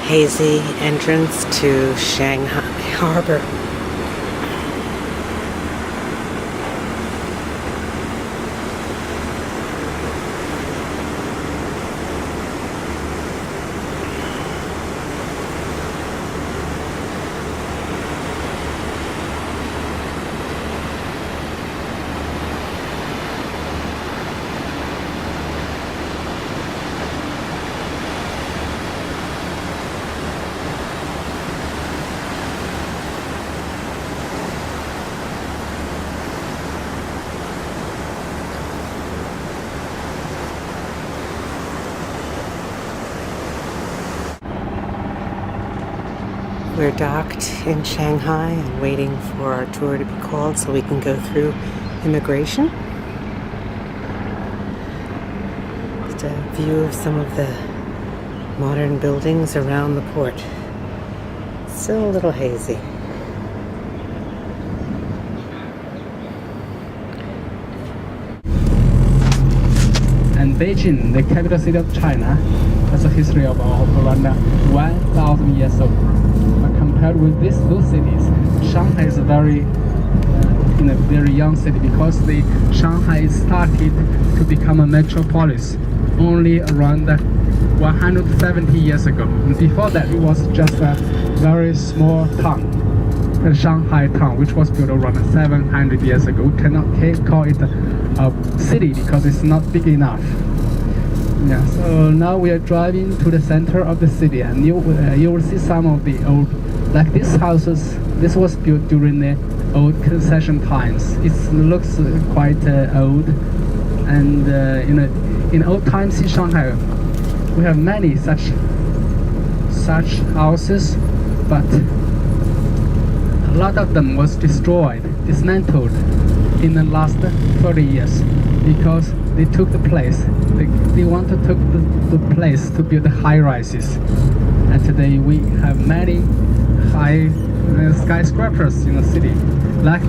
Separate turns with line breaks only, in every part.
hazy entrance to Shanghai Harbor. We're docked in Shanghai and waiting for our tour to be called so we can go through immigration. Just a view of some of the modern buildings around the port. Still a little hazy.
And Beijing, the capital city of China, has a history of around 1,000 years old. But compared with those cities, Shanghai is a very young city because Shanghai started to become a metropolis only around 170 years ago. And before that, it was just a very small town, the Shanghai town, which was built around 700 years ago. We cannot call it a city because it's not big enough. Yeah, so now we are driving to the center of the city, and you will see some of the old, like these houses. This was built during the old concession times. It looks quite old, and in old times in Shanghai, we have many such houses, but a lot of them was destroyed, dismantled in the last 30 years because they took the place. They want to take the place to build the high rises, and today we have many high skyscrapers in the city. Like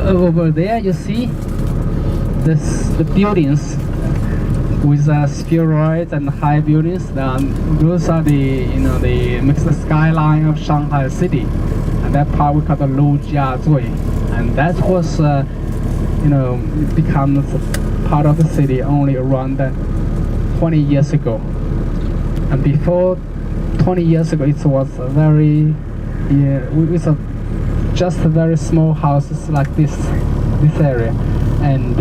over there, you see the buildings with spheroids and high buildings. Those are the makes the skyline of Shanghai city, and that part we call the Lujiazui, and that was becomes part of the city only around 20 years ago. And before 20 years ago, it was just very small houses like this area. And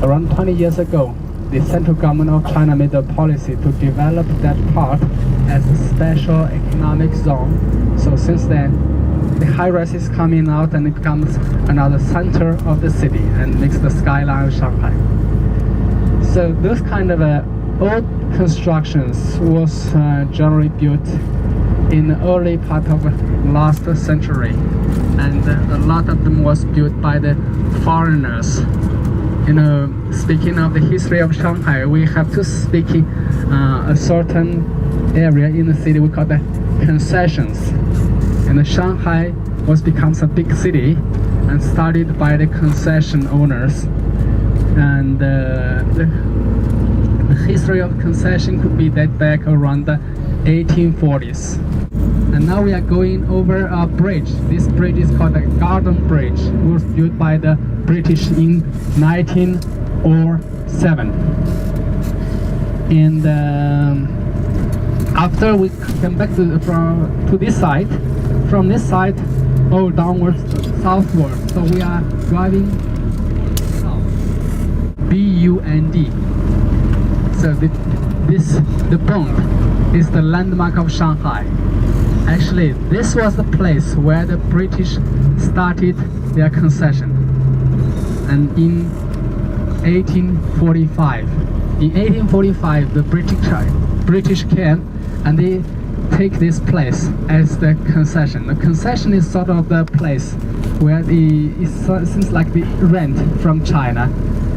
around 20 years ago, the central government of China made a policy to develop that part as a special economic zone. So since then, the high rise is coming out and it becomes another center of the city and makes the skyline of Shanghai. So those kind of old constructions was generally built in the early part of last century, and a lot of them was built by the foreigners. Speaking of the history of Shanghai, we have to speak a certain area in the city we call the concessions. And Shanghai becomes a big city and started by the concession owners. And the history of concession could be dated back around the 1840s. And now we are going over a bridge. This bridge is called the Garden Bridge. It was built by the British in 1907. And after we come back to this side, from this side, downwards southward. So we are driving south. B-U-N-D. So the Bund is the landmark of Shanghai. Actually, this was the place where the British started their concession. And in 1845, the British came and they take this place as the concession. The concession is sort of the place where it seems like they rent from China,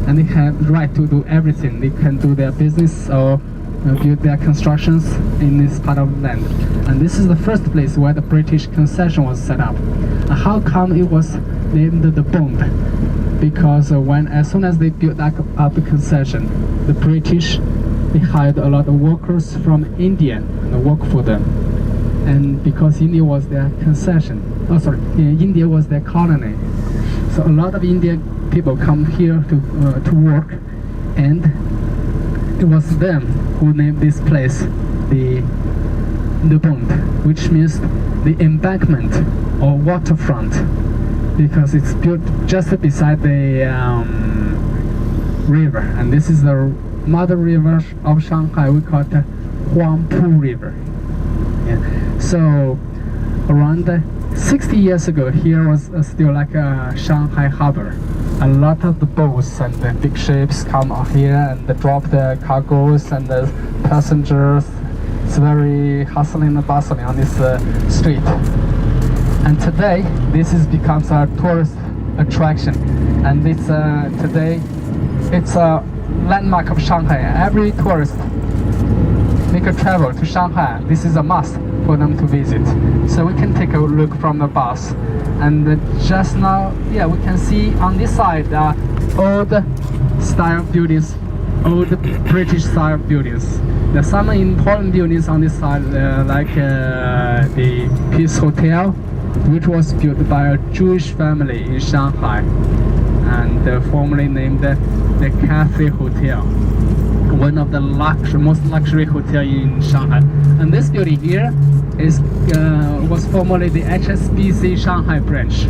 and they have the right to do everything. They can do their business or build their constructions in this part of land. And this is the first place where the British concession was set up. And how come it was named the Bund? Because as soon as they built up the concession, the British they hired a lot of workers from India and work for them. And because India was their India was their colony. So a lot of Indian people come here to work, and it was them who named this place the Bund, which means the embankment or waterfront, because it's built just beside the river, and this is the mother river of Shanghai. We call it the Huangpu River. Yeah. So around 60 years ago, here was still like a Shanghai harbor. A lot of the boats and the big ships come out here and they drop the cargoes and the passengers. It's very hustling and bustling on this street. And today, this becomes a tourist attraction. And it's today, it's a landmark of Shanghai. Every tourist make a travel to Shanghai. This is a must for them to visit. So we can take a look from the bus. And just now, yeah, we can see on this side old style buildings, old British style buildings. There's some important buildings on this side, like the Peace Hotel, which was built by a Jewish family in Shanghai, and formerly named the Cathay Hotel, one of the most luxury hotel in Shanghai. And this building here was formerly the HSBC Shanghai branch,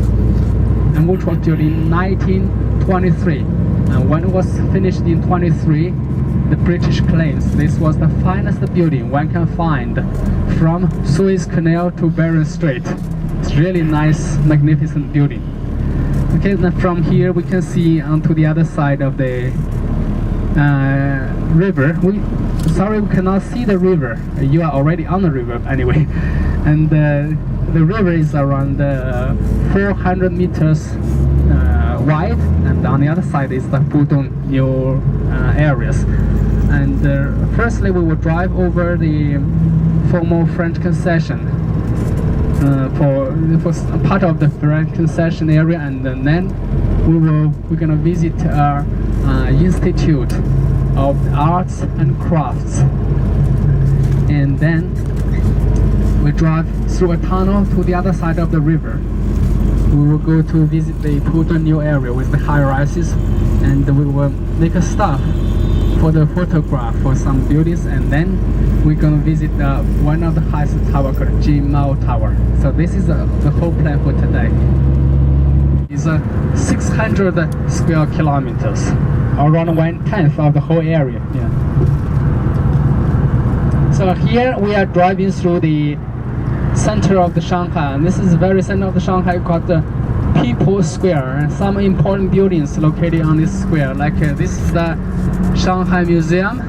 and which was built in 1923. And when it was finished in 23, the British claims this was the finest building one can find from Suez Canal to Bering Strait. It's really nice, magnificent building. Okay, now from here we can see onto the other side of the river. We cannot see the river. You are already on the river anyway. And the river is around 400 meters wide, and on the other side is the Pudong new areas. And firstly, we will drive over the former French concession for part of the French concession area, and then we're gonna visit our Institute of Arts and Crafts, and then we drive through a tunnel to the other side of the river. We will go to visit the Pudong new area with the high rises, and we will make a stop for the photograph for some buildings, and then we're gonna visit one of the highest tower called Jimao Tower. So this is the whole plan for today. It's 600 square kilometers, around 1/10 of the whole area. Yeah. So here we are driving through the center of the Shanghai, and this is the very center of the Shanghai called the People Square, and some important buildings located on this square, like this is the Shanghai Museum,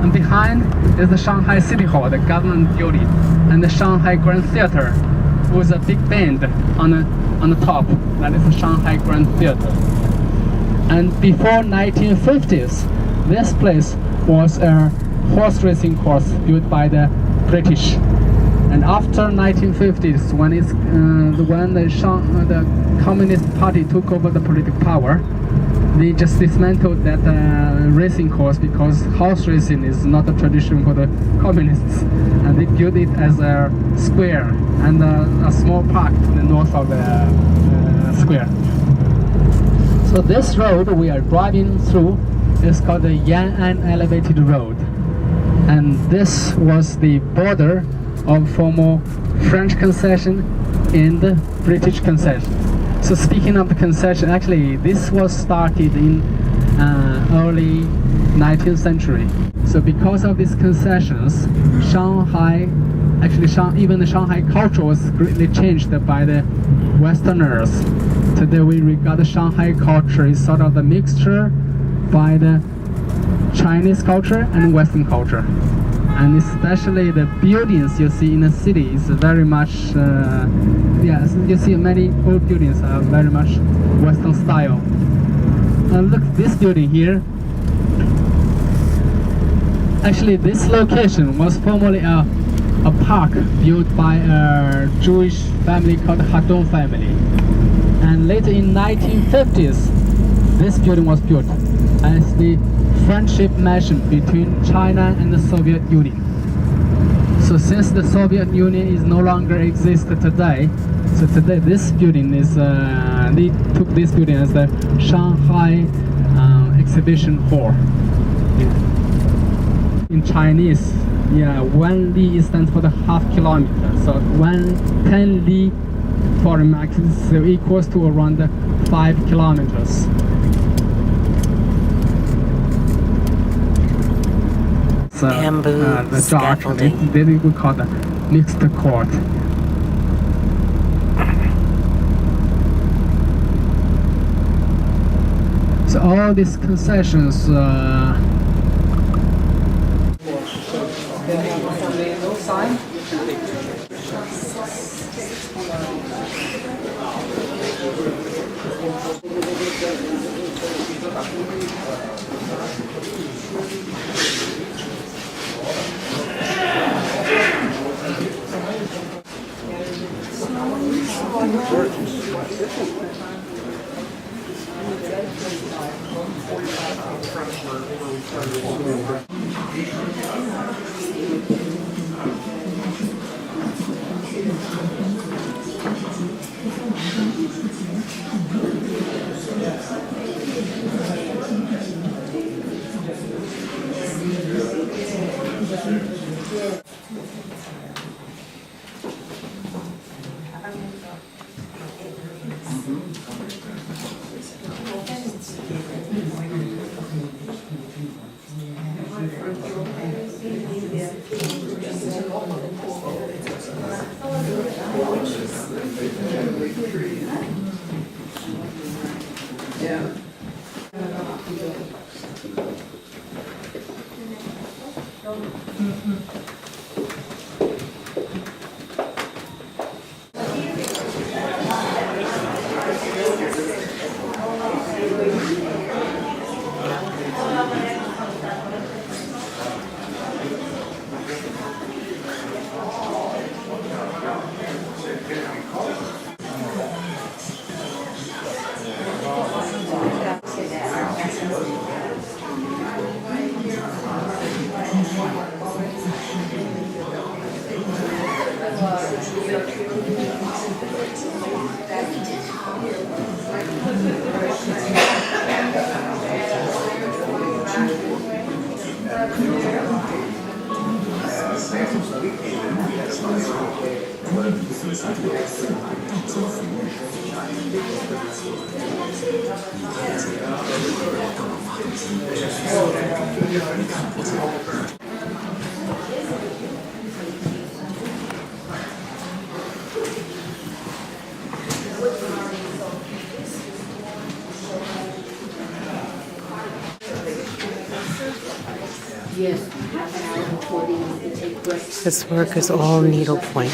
and behind is the Shanghai City Hall, the government building, and the Shanghai Grand Theater with a big band on the top. That is the Shanghai Grand Theater. And before 1950s, this place was a horse racing course built by the British. And after 1950s, when the Communist Party took over the political power, they just dismantled that racing course, because horse racing is not a tradition for the communists, and they built it as a square and a small park to the north of the square. So this road we are driving through is called the Yan'an Elevated Road, and this was the border of former French concession and the British concession. So speaking of the concession, actually this was started in early 19th century. So because of these concessions, Shanghai, even the Shanghai culture was greatly changed by the Westerners. Today we regard the Shanghai culture as sort of the mixture by the Chinese culture and Western culture. And especially the buildings you see in the city is very much, you see many old buildings are very much Western style. Look at this building here. Actually, this location was formerly a park built by a Jewish family called Hadong family. And later in 1950s, this building was built as the friendship mentioned between China and the Soviet Union. So since the Soviet Union is no longer exists today, so today this building is they took this building as the Shanghai exhibition hall. In Chinese, yeah, 1 li stands for the half kilometer. So 10 li for a max is equals to around 5 kilometers. So,
Bamboo
the dark,
scaffolding.
they we call the mixed court. So all these concessions
Yes, half an hour before they need to take breaks.
This work is all needlepoint.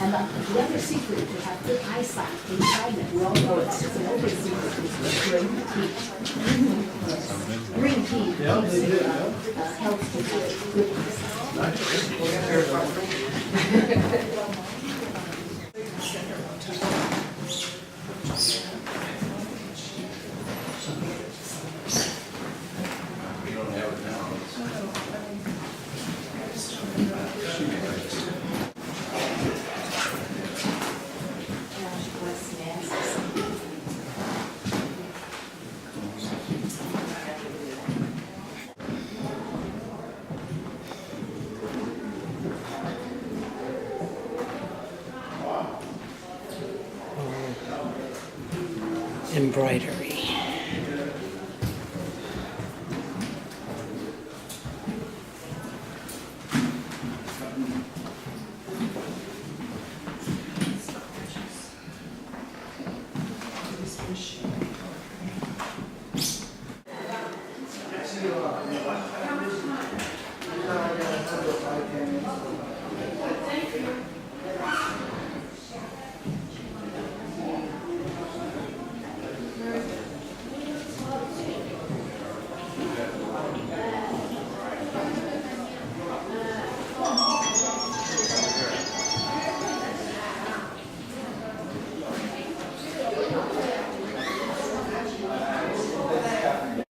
And the other secret is to have good eyesight in China. We all know it's another secret is green tea. Green tea helps with good
Embroidered.